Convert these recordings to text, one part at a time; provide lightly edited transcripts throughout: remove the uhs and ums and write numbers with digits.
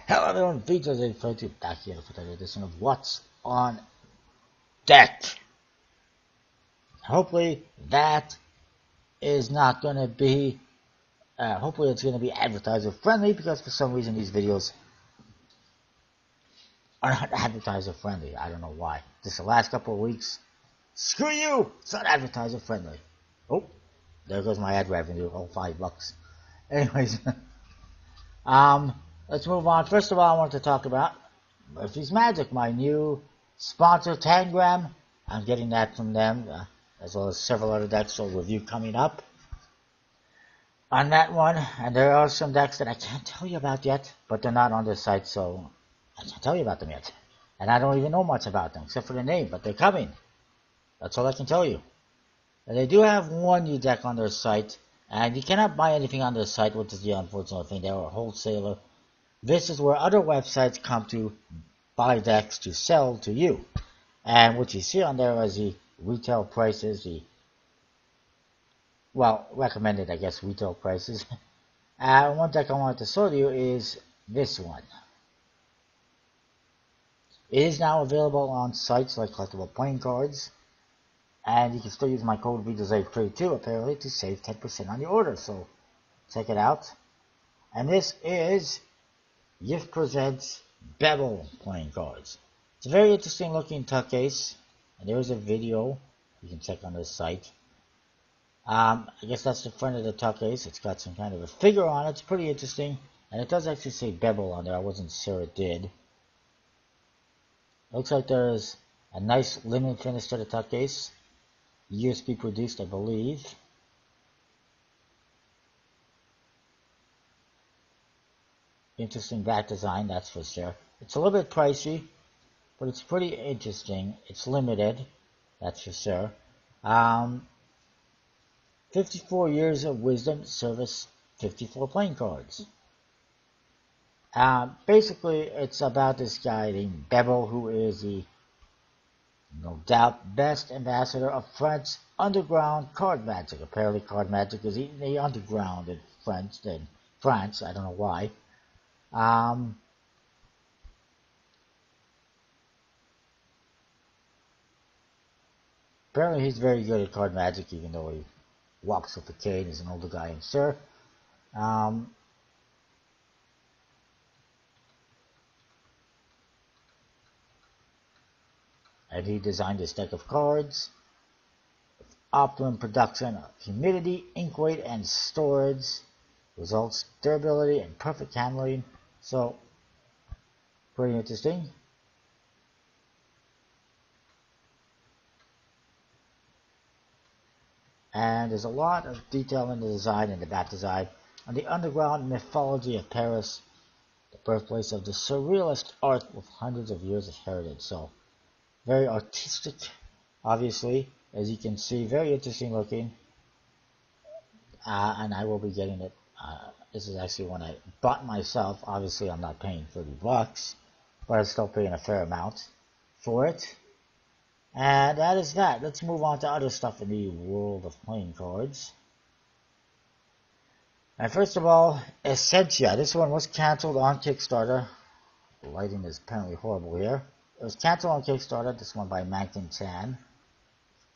Hello everyone, features a photo back here for the edition of What's on Deck. Hopefully that is not going to be, hopefully it's going to be advertiser friendly, because for some reason these videos are not advertiser friendly. I don't know why. Just the last couple of weeks, screw you, it's not advertiser friendly. Oh, there goes my ad revenue, all $5. Anyways, let's move on. First of all, I want to talk about Murphy's Magic, my new sponsor, Tangram. I'm getting that from them, as well as several other decks, so review coming up on that one. And there are some decks that I can't tell you about yet, but they're not on the site, so I can't tell you about them yet. And I don't even know much about them, except for the name, but they're coming. That's all I can tell you. And they do have one new deck on their site, and you cannot buy anything on their site, which is the unfortunate thing. They're a wholesaler. This is where other websites come to buy decks to sell to you. And what you see on there is the retail prices, recommended, I guess, retail prices. One deck I wanted to show you is this one. It is now available on sites like Collectible Playing Cards, and you can still use my code VDOZAVE32 apparently to save 10% on your order, so check it out. And this is Gift Presents Bevel Playing Cards. It's a very interesting looking tuck case, and there is a video you can check on this site. I guess that's the front of the tuck case. It's got some kind of a figure on it. It's pretty interesting, and it does actually say bevel on there. I wasn't sure it did. It looks like there's a nice limited finish to the tuck case. USB produced, I believe. Interesting back design, that's for sure. It's a little bit pricey, but it's pretty interesting. It's limited, that's for sure. 54 years of wisdom, service 54 playing cards. Basically, it's about this guy named Bevel, who is the, no doubt, best ambassador of French underground card magic. Apparently, card magic is in the underground in France. I don't know why. Apparently, he's very good at card magic, even though he walks with a cane. He's an older guy, I'm sure. And he designed this deck of cards. Optimum production of humidity, ink weight, and storage. Results durability and perfect handling. So, pretty interesting. And there's a lot of detail in the design and the back design on the underground mythology of Paris, the birthplace of the surrealist art with hundreds of years of heritage. So, very artistic, obviously, as you can see, very interesting looking. And I will be getting it. This is actually one I bought myself. Obviously, I'm not paying $30, but I'm still paying a fair amount for it. And that is that. Let's move on to other stuff in the world of playing cards. And first of all, Essentia. This one was canceled on Kickstarter. The lighting is apparently horrible here. It was canceled on Kickstarter. This one by Mankin Chan.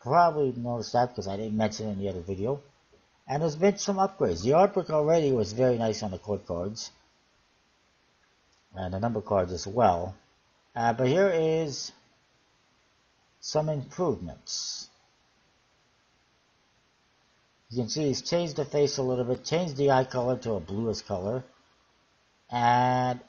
Probably noticed that because I didn't mention it in the other video. And there's been some upgrades. The artwork already was very nice on the court cards. And the number cards as well. But here is some improvements. You can see he's changed the face a little bit, changed the eye color to a bluish color, and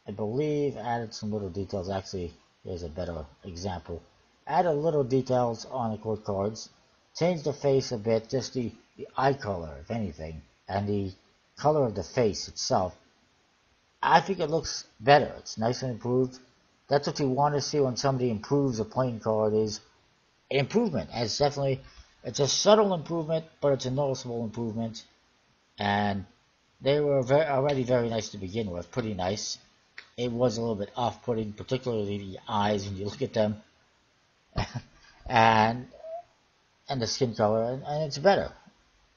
I believe added some little details. Actually, here's a better example. Added little details on the court cards, changed the face a bit, just the eye color, if anything, and the color of the face itself. I think it looks better. It's nice and improved. That's what you want to see when somebody improves a playing card, is improvement. And it's a subtle improvement, but it's a noticeable improvement. And they were already very nice to begin with, pretty nice. It was a little bit off-putting, particularly the eyes when you look at them, and the skin color, and it's better,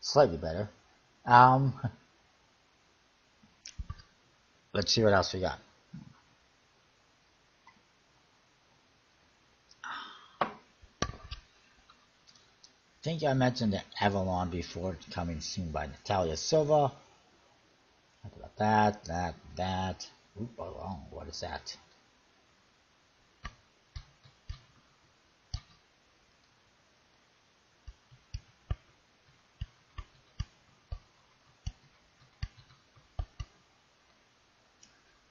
slightly better. Let's see what else we got. I think I mentioned the Avalon before, coming soon by Natalia Silva. Talk about that. Oop, oh, what is that?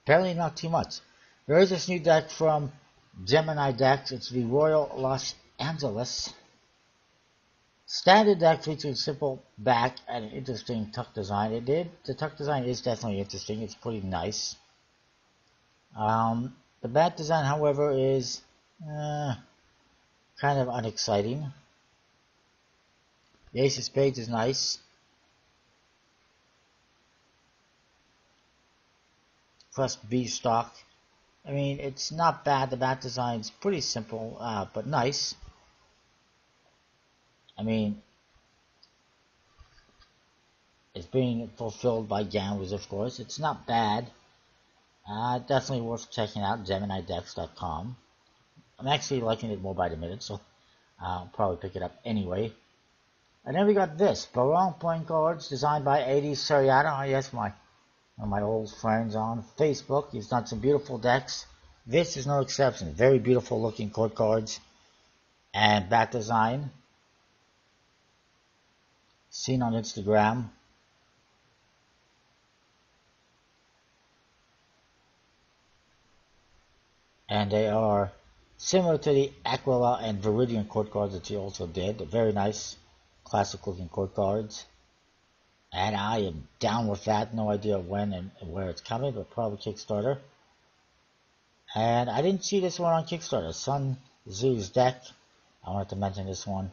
Apparently not too much. There is this new deck from Gemini Decks. It's the Royal Los Angeles. Standard deck features simple back and an interesting tuck design. The tuck design is definitely interesting. It's pretty nice. The back design, however, is kind of unexciting. The Ace of Spades is nice. Plus B stock. I mean, it's not bad. The back design is pretty simple, but nice. I mean, it's being fulfilled by gamblers, of course. It's not bad. Definitely worth checking out, GeminiDecks.com. I'm actually liking it more by the minute, so I'll probably pick it up anyway. And then we got this, Barong playing cards, designed by A.D. Suriata. Oh, yes, one of my old friends on Facebook. He's done some beautiful decks. This is no exception. Very beautiful looking court cards. And back design. Seen on Instagram. And they are similar to the Aquila and Viridian court cards that he also did. They're very nice, classic looking court cards. And I am down with that. No idea when and where it's coming, but probably Kickstarter. And I didn't see this one on Kickstarter. Sun Tzu's deck. I wanted to mention this one.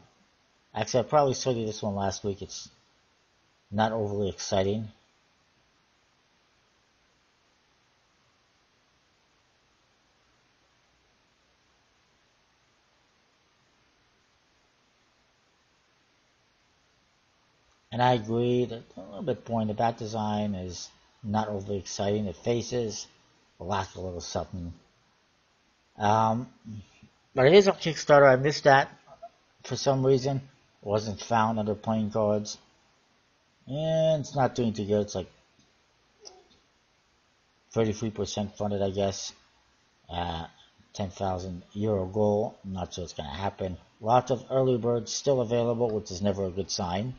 Actually, I probably showed you this one last week. It's not overly exciting. And I agree that a little bit boring. The back design is not overly exciting. The faces lack a little something. But it is on Kickstarter. I missed that for some reason. It wasn't found under playing cards. And it's not doing too good. It's like 33% funded, I guess. 10,000 euro goal. I'm not sure it's going to happen. Lots of early birds still available, which is never a good sign.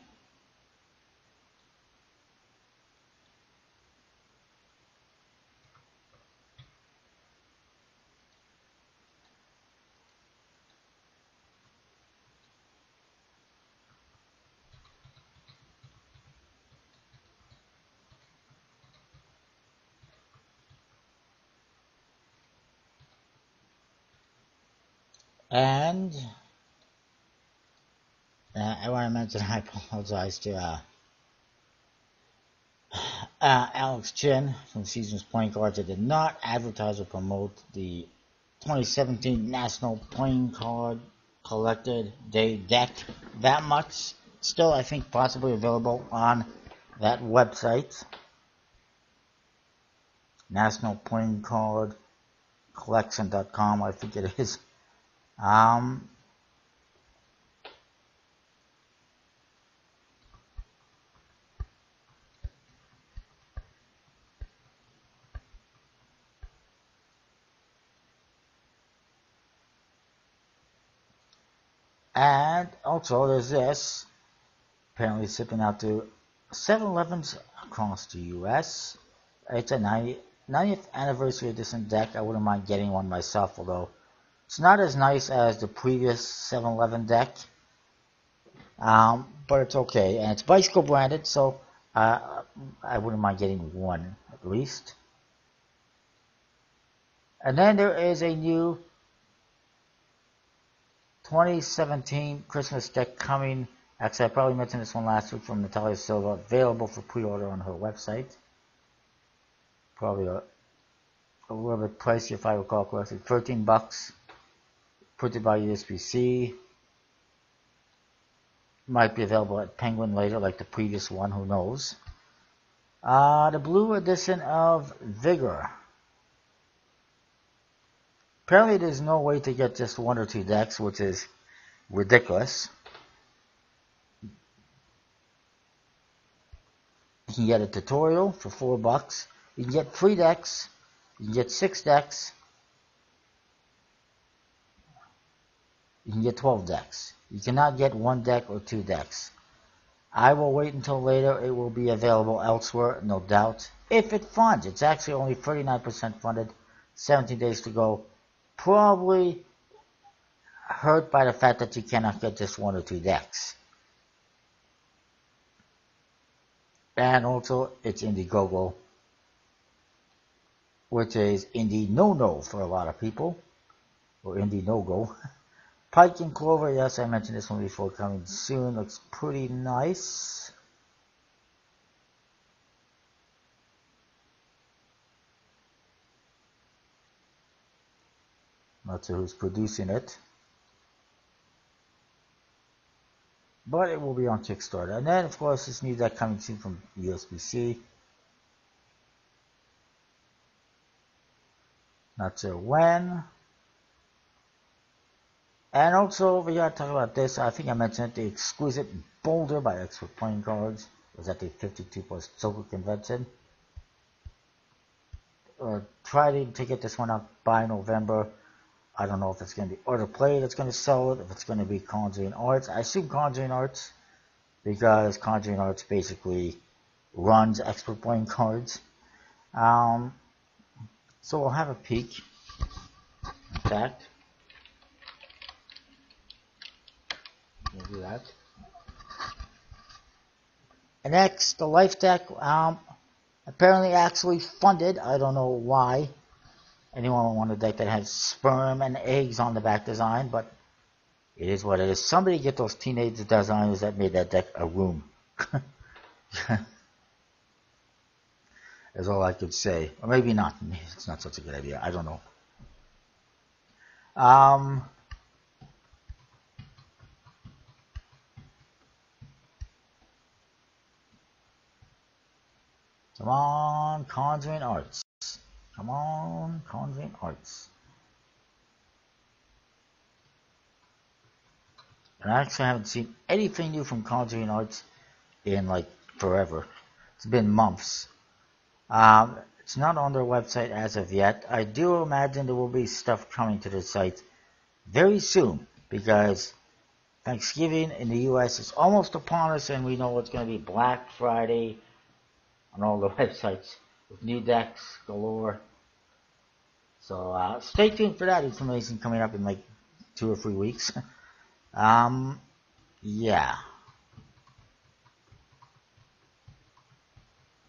And I want to mention, I apologize to Alex Chin from Seasons Playing Cards. I did not advertise or promote the 2017 National Playing Card Collected Day deck that much. Still, I think possibly available on that website. National Playing Card Collection.com, I think it is. And also there's this, apparently shipping out to 7-Elevens across the US. It's a 90th anniversary edition deck. I wouldn't mind getting one myself, although it's not as nice as the previous 7-Eleven deck. But it's okay. And it's bicycle branded, so I wouldn't mind getting one at least. And then there is a new 2017 Christmas deck coming. Actually, I probably mentioned this one last week, from Natalia Silva, available for pre-order on her website. Probably a little bit pricey if I recall correctly. $13. Printed by USPC. Might be available at Penguin later, like the previous one, who knows. The blue edition of Vigor. Apparently there's no way to get just 1 or 2 decks, which is ridiculous. You can get a tutorial for $4. You can get 3 decks. You can get 6 decks. You can get 12 decks. You cannot get 1 deck or 2 decks. I will wait until later. It will be available elsewhere, no doubt. If it funds, it's actually only 39% funded, 17 days to go. Probably hurt by the fact that you cannot get just 1 or 2 decks. And also, it's Indiegogo, which is Indie no-no for a lot of people, or Indie no-go. Pike and Clover, yes, I mentioned this one before, coming soon. Looks pretty nice. Not sure who's producing it, but it will be on Kickstarter. And then, of course, this new deck coming soon from USBC. Not sure when. And also, we gotta talk about this. I think I mentioned it, the Exquisite Boulder by Expert Playing Cards was at the 52 Plus Joker Convention. Try to get this one up by November. I don't know if it's going to be Order Play that's going to sell it, if it's going to be Conjuring Arts. I assume Conjuring Arts, because Conjuring Arts basically runs Expert Playing Cards. So we'll have a peek. In fact, we'll do that. And next, the Life deck, apparently actually funded. I don't know why anyone would want a deck that has sperm and eggs on the back design, but it is what it is. Somebody get those teenage designers that made that deck a room. That's all I could say. Or maybe not. Maybe it's not such a good idea. I don't know. Come on, Conjuring Arts. Come on, Conjuring Arts. And I actually haven't seen anything new from Conjuring Arts in like forever. It's been months. It's not on their website as of yet. I do imagine there will be stuff coming to the site very soon, because Thanksgiving in the US is almost upon us, and we know it's going to be Black Friday on all the websites with new decks galore. So stay tuned for that information coming up in like 2 or 3 weeks. Yeah.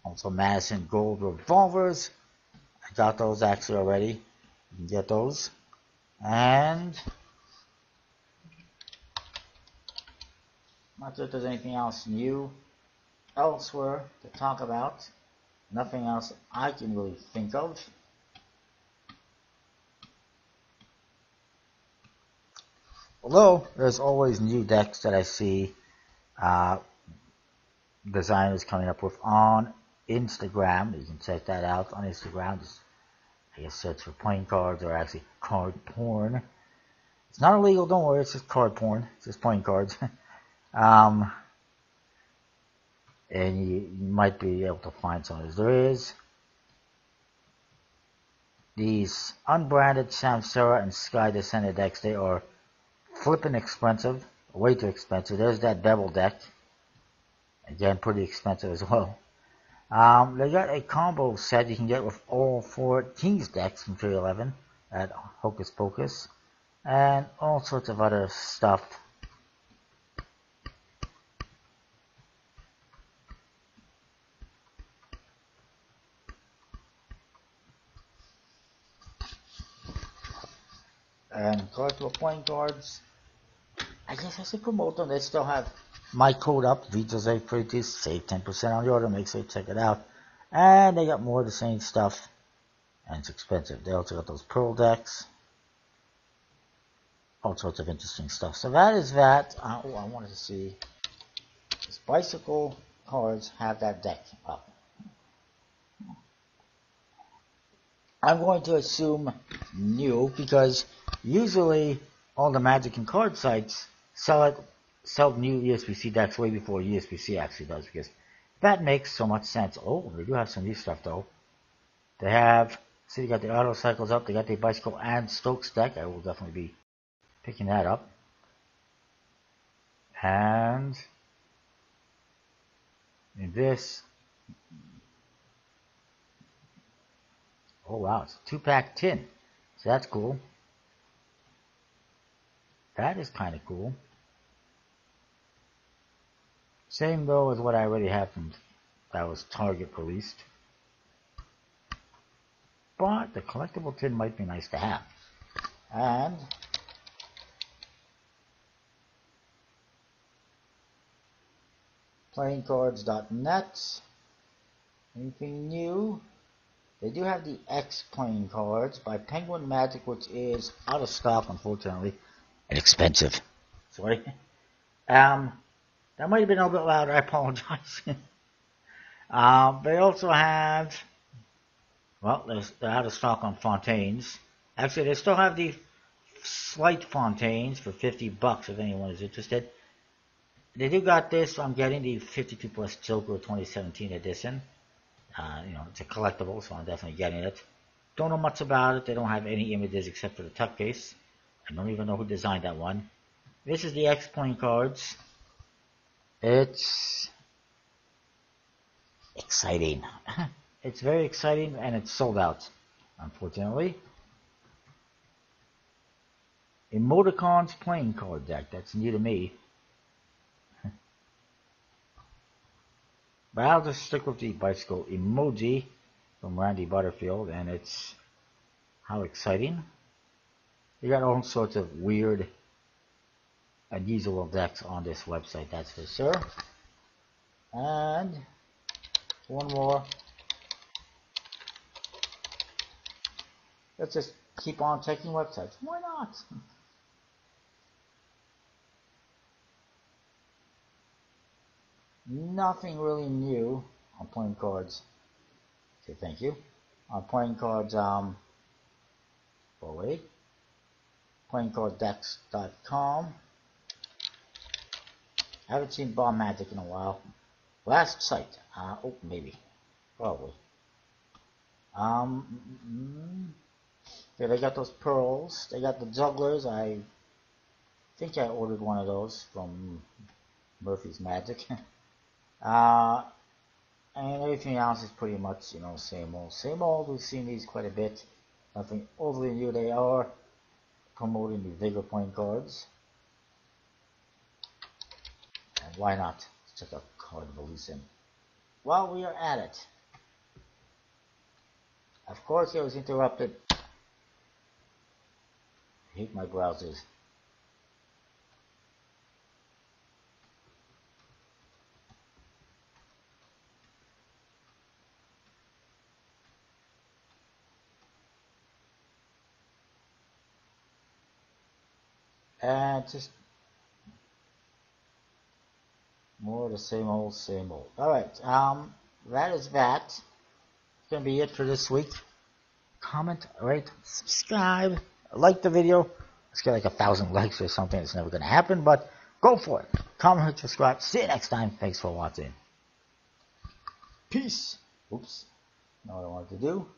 Also Madison Gold revolvers. I got those actually already. You can get those. And not sure if there's anything else new elsewhere to talk about. Nothing else I can really think of. Although there's always new decks that I see designers coming up with on Instagram. You can check that out on Instagram. Just, I guess, search for playing cards, or actually card porn. It's not illegal, don't worry. It's just card porn. It's just playing cards. And you might be able to find some of these. There is these unbranded Samsara and Sky Descender decks. They are flippin' expensive, way too expensive. There's that Bevel deck, again pretty expensive as well. They got a combo set you can get with all 4 Kings decks from 311 at Hocus Pocus, and all sorts of other stuff. And collectible playing cards, I guess I should promote them. They still have my code up, VJose32, save 10% on the order. Make sure you check it out. And they got more of the same stuff, and it's expensive. They also got those Pearl decks, all sorts of interesting stuff. So that is that. I wanted to see, does Bicycle Cards have that deck up? I'm going to assume new because usually all the Magic and card sites sell new USBC decks way before USBC actually does, because that makes so much sense. Oh, they do have some new stuff though. They have, see, they got the Auto Cycles up, they got the Bicycle and Stokes deck. I will definitely be picking that up. And in this, oh wow, it's a 2-pack tin. So that's cool. That is kind of cool. Same though as what I already have from that was Target released. But the collectible tin might be nice to have. And playingcards.net. Anything new? They do have the X playing cards by Penguin Magic, which is out of stock, unfortunately, and expensive. Sorry. That might have been a little bit louder. I apologize. They also have, well, they're out of stock on Fontaines. Actually, they still have the slight Fontaines for $50 if anyone is interested. They do got this. I'm getting the 52 Plus Joker 2017 edition. It's a collectible, so I'm definitely getting it. Don't know much about it. They don't have any images except for the tuck case. I don't even know who designed that one. This is the X playing cards. It's exciting. It's very exciting, and it's sold out, unfortunately. Emoticons playing card deck. That's new to me. But I'll just stick with the bicycle emoji from Randy Butterfield, and it's how exciting. You got all sorts of weird, unusual decks on this website, that's for sure. And one more. Let's just keep on checking websites. Why not? Nothing really new on playing cards. Okay, thank you. On playing cards, playingcarddex.com. I haven't seen Bomb Magic in a while. Last site. Maybe. Probably. Yeah, they got those pearls. They got the jugglers. I think I ordered one of those from Murphy's Magic. And everything else is pretty much, same old, same old. We've seen these quite a bit. Nothing overly new. They are promoting the Vigor playing cards. And why not? Let's check out card releasing. While we are at it. Of course, I was interrupted. I hate my browsers. And just more of the same old, same old. Alright, that is that. It's going to be it for this week. Comment, rate, subscribe, like the video. Let's get like 1,000 likes or something. It's never going to happen, but go for it. Comment, subscribe. See you next time. Thanks for watching. Peace. Oops. Know what I wanted to do.